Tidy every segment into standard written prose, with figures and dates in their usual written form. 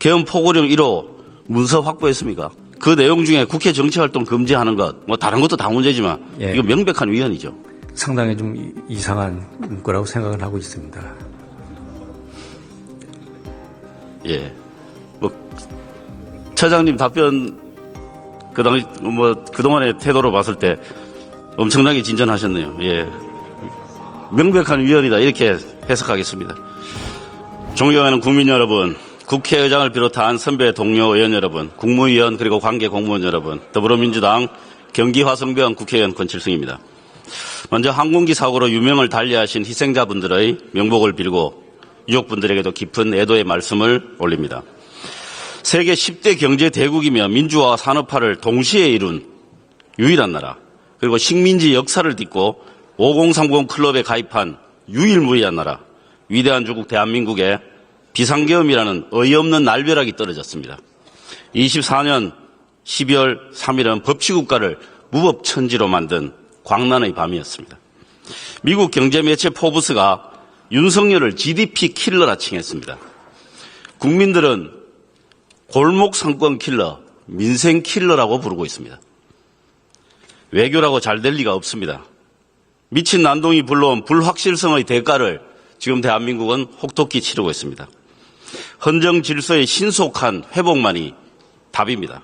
계엄 포고령 1호 문서 확보했습니까? 그 내용 중에 국회 정치활동 금지하는 것, 뭐 다른 것도 다 문제지만 예. 이거 명백한 위헌이죠. 상당히 좀 이상한 거라고 생각을 하고 있습니다. 예. 뭐 처장님 답변 그동안의 태도로 봤을 때 엄청나게 진전하셨네요. 예. 명백한 위헌이다 이렇게 해석하겠습니다. 존경하는 국민 여러분, 국회의장을 비롯한 선배 동료 의원 여러분, 국무위원 그리고 관계 공무원 여러분, 더불어민주당 경기 화성병 국회의원 권칠승입니다. 먼저 항공기 사고로 유명을 달리하신 희생자분들의 명복을 빌고 유족분들에게도 깊은 애도의 말씀을 올립니다. 세계 10대 경제 대국이며 민주화와 산업화를 동시에 이룬 유일한 나라, 그리고 식민지 역사를 딛고 5030 클럽에 가입한 유일무이한 나라, 위대한 조국 대한민국에 비상계엄이라는 어이없는 날벼락이 떨어졌습니다. 24년 12월 3일은 법치국가를 무법천지로 만든 광란의 밤이었습니다. 미국 경제매체 포브스가 윤석열을 GDP 킬러라 칭했습니다. 국민들은 골목 상권 킬러, 민생 킬러라고 부르고 있습니다. 외교라고 잘 될 리가 없습니다. 미친 난동이 불러온 불확실성의 대가를 지금 대한민국은 혹독히 치르고 있습니다. 헌정 질서의 신속한 회복만이 답입니다.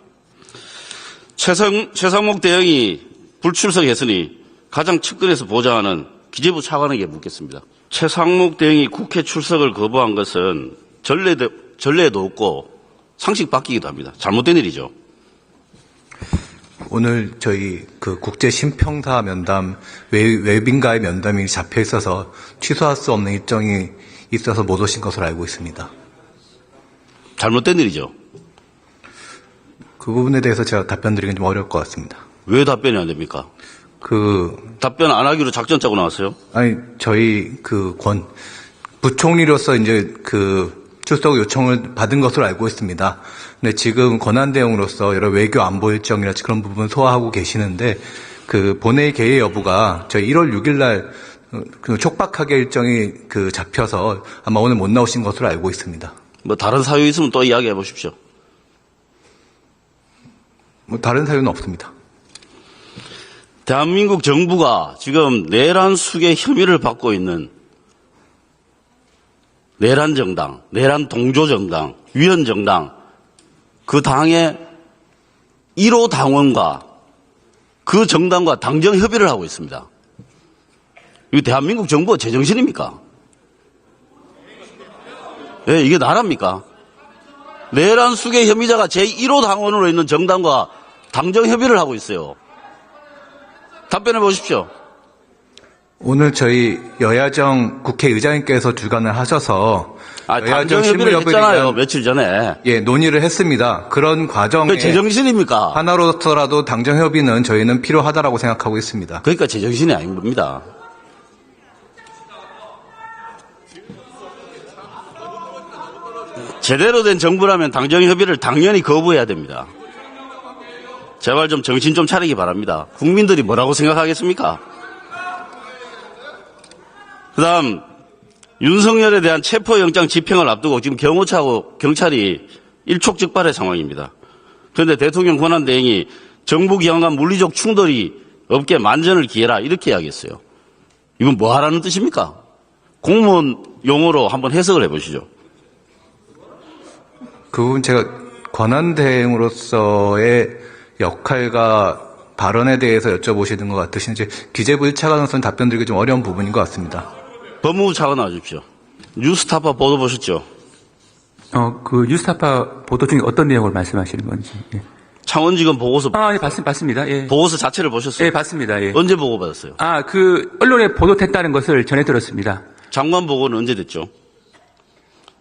최상목 대행이 불출석했으니 가장 측근에서 보좌하는 기재부 차관에게 묻겠습니다. 최상목 대행이 국회 출석을 거부한 것은 전례도 없고 상식 바뀌기도 합니다. 잘못된 일이죠. 오늘 저희 그 국제 심평사 면담 외빈과의 면담이 잡혀 있어서 취소할 수 없는 일정이 있어서 못 오신 것으로 알고 있습니다. 잘못된 일이죠. 그 부분에 대해서 제가 답변 드리긴 좀 어려울 것 같습니다. 왜 답변이 안 됩니까? 답변 안 하기로 작전 짜고 나왔어요? 아니, 저희 부총리로서 이제 출석 요청을 받은 것으로 알고 있습니다. 근데 지금 권한대행으로서 여러 외교 안보 일정이라든지 그런 부분 소화하고 계시는데 본회의 개의 여부가 저희 1월 6일 날 촉박하게 일정이 잡혀서 아마 오늘 못 나오신 것으로 알고 있습니다. 뭐 다른 사유 있으면 또 이야기해 보십시오. 뭐 다른 사유는 없습니다. 대한민국 정부가 지금 내란 수괴 혐의를 받고 있는 내란 정당, 내란 동조 정당, 위헌 정당, 그 당의 1호 당원과 그 정당과 당정 협의를 하고 있습니다. 이거 대한민국 정부가 제정신입니까? 예, 이게 나라입니까? 내란 수괴 혐의자가 제1호 당원으로 있는 정당과 당정 협의를 하고 있어요. 답변해 보십시오. 오늘 저희 여야정 국회의장님께서 주관을 하셔서 당정 협의를 했잖아요. 며칠 전에. 예, 논의를 했습니다. 그런 과정에 제정신입니까? 하나로서라도 당정 협의는 저희는 필요하다라고 생각하고 있습니다. 그러니까 제정신이 아닌 겁니다. 제대로 된 정부라면 당정 협의를 당연히 거부해야 됩니다. 제발 좀 정신 좀 차리기 바랍니다. 국민들이 뭐라고 생각하겠습니까? 그다음 윤석열에 대한 체포영장 집행을 앞두고 지금 경호처하고 경찰이 일촉즉발의 상황입니다. 그런데 대통령 권한대행이 정부기관 간 물리적 충돌이 없게 만전을 기해라 이렇게 이야기했어요. 이건 뭐 하라는 뜻입니까? 공무원 용어로 한번 해석을 해보시죠. 그 부분 제가 권한대행으로서의 역할과 발언에 대해서 여쭤보시는 것 같으신지 기재부 1차관으로서는 답변 드리기 좀 어려운 부분인 것 같습니다. 법무부 차관 나와주십시오. 뉴스타파 보도 보셨죠? 뉴스타파 보도 중에 어떤 내용을 말씀하시는 건지. 예. 창원지검 보고서. 예, 봤습니다. 예. 보고서 자체를 보셨어요? 예, 봤습니다. 예. 언제 보고받았어요? 언론에 보도됐다는 것을 전해 들었습니다. 장관 보고는 언제 됐죠?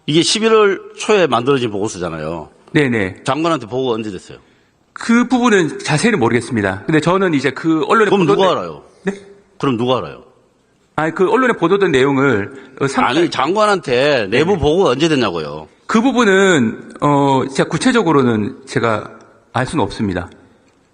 이게 11월 초에 만들어진 보고서잖아요. 네네. 장관한테 보고가 언제 됐어요? 그 부분은 자세히는 모르겠습니다. 근데 저는 이제 언론에 그럼 누가 알아요? 네? 그럼 누가 알아요? 언론에 보도된 내용을 아니, 장관한테 내부 보고가 언제 됐냐고요? 그 부분은 제가 구체적으로는 제가 알 수는 없습니다.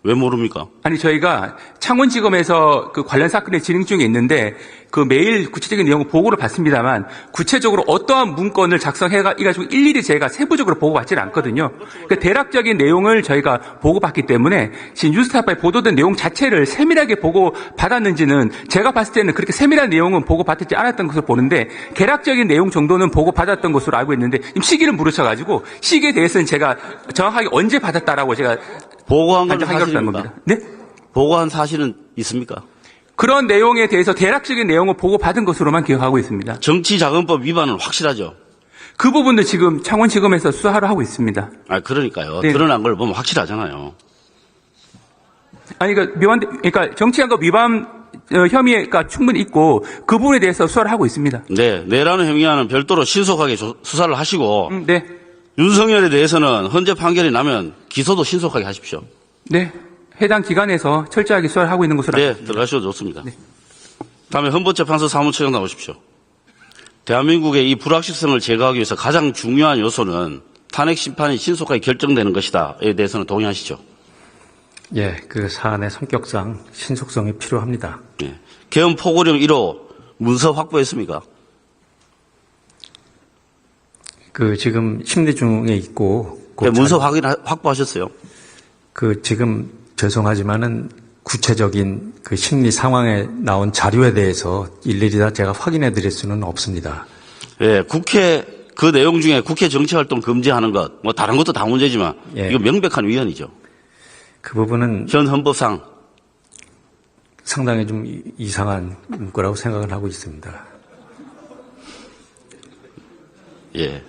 왜 모릅니까? 아니, 저희가 창원지검에서 그 관련 사건이 진행 중에 있는데 그 매일 구체적인 내용을 보고를 받습니다만 구체적으로 어떠한 문건을 작성해가지고 일일이 제가 세부적으로 보고받지는 않거든요. 그 대략적인 내용을 저희가 보고받기 때문에 지금 뉴스타파에 보도된 내용 자체를 세밀하게 보고받았는지는 제가 봤을 때는 그렇게 세밀한 내용은 보고받지 않았던 것으로 보는데 대략적인 내용 정도는 보고받았던 것으로 알고 있는데 지금 시기를 물으셔가지고 시기에 대해서는 제가 정확하게 언제 받았다라고 제가 보고한 건 단정하기 어렵다는 사실입니까? 겁니다. 네? 보고한 사실은 있습니까? 그런 내용에 대해서 대략적인 내용을 보고받은 것으로만 기억하고 있습니다. 정치자금법 위반은 확실하죠. 그 부분도 지금 창원지검에서 수사를 하고 있습니다. 아, 그러니까요. 네. 드러난 걸 보면 확실하잖아요. 아니, 그러니까 정치자금법 위반 혐의가 충분히 있고 그 부분에 대해서 수사를 하고 있습니다. 네, 내라는 행위와는 별도로 신속하게 수사를 하시고 네. 윤석열에 대해서는 헌재 판결이 나면 기소도 신속하게 하십시오. 네. 해당 기관에서 철저하게 수사를 하고 있는 것으로 네, 알고 있습니다. 들어가셔도 좋습니다. 네. 다음에 헌법재판소 사무처장 나오십시오. 대한민국의 이 불확실성을 제거하기 위해서 가장 중요한 요소는 탄핵 심판이 신속하게 결정되는 것이다에 대해서는 동의하시죠? 예, 그 사안의 성격상 신속성이 필요합니다. 네. 계엄 포고령 1호 문서 확보했습니까? 그 지금 심리 중에 있고 네, 문서 확보하셨어요? 그 지금 죄송하지만은 구체적인 그 심리 상황에 나온 자료에 대해서 일일이 다 제가 확인해 드릴 수는 없습니다. 예, 국회 그 내용 중에 국회 정치활동 금지하는 것, 뭐 다른 것도 다 문제지만 예. 이거 명백한 위헌이죠. 그 부분은 현 헌법상. 상당히 좀 이상한 거라고 생각을 하고 있습니다. 예.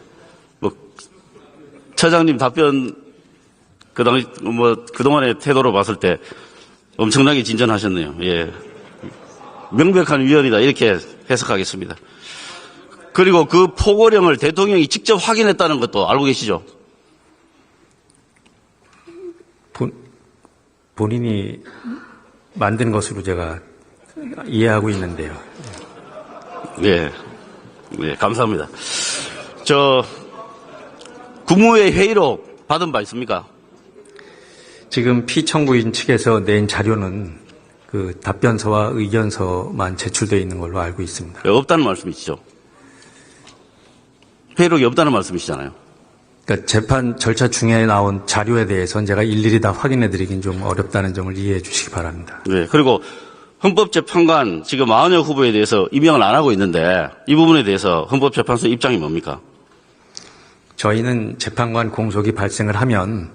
뭐 처장님 답변 그동안의 태도로 봤을 때 엄청나게 진전하셨네요. 예. 명백한 위헌이다. 이렇게 해석하겠습니다. 그리고 그 포고령을 대통령이 직접 확인했다는 것도 알고 계시죠? 본인이 만든 것으로 제가 이해하고 있는데요. 예. 네, 감사합니다. 국무회의 회의록 받은 바 있습니까? 지금 피청구인 측에서 낸 자료는 그 답변서와 의견서만 제출되어 있는 걸로 알고 있습니다. 예, 없다는 말씀이시죠? 회의록이 없다는 말씀이시잖아요. 그러니까 재판 절차 중에 나온 자료에 대해서는 제가 일일이 다 확인해 드리긴 좀 어렵다는 점을 이해해 주시기 바랍니다. 네. 그리고 헌법재판관 지금 40여 후보에 대해서 임명을 안 하고 있는데 이 부분에 대해서 헌법재판소 입장이 뭡니까? 저희는 재판관 공석이 발생을 하면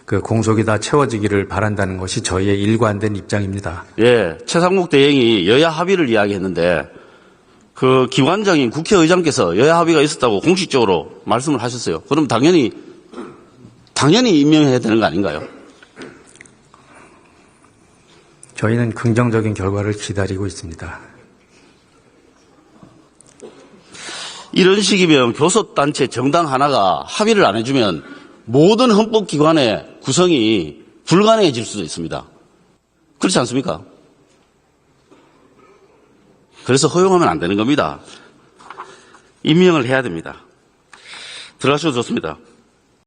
그 공석이 다 채워지기를 바란다는 것이 저희의 일관된 입장입니다. 예. 최상목 대행이 여야 합의를 이야기했는데 그 기관장인 국회의장께서 여야 합의가 있었다고 공식적으로 말씀을 하셨어요. 그럼 당연히 임명해야 되는 거 아닌가요? 저희는 긍정적인 결과를 기다리고 있습니다. 이런 식이면 교섭단체 정당 하나가 합의를 안 해주면 모든 헌법기관의 구성이 불가능해질 수도 있습니다. 그렇지 않습니까? 그래서 허용하면 안 되는 겁니다. 임명을 해야 됩니다. 들어가셔도 좋습니다.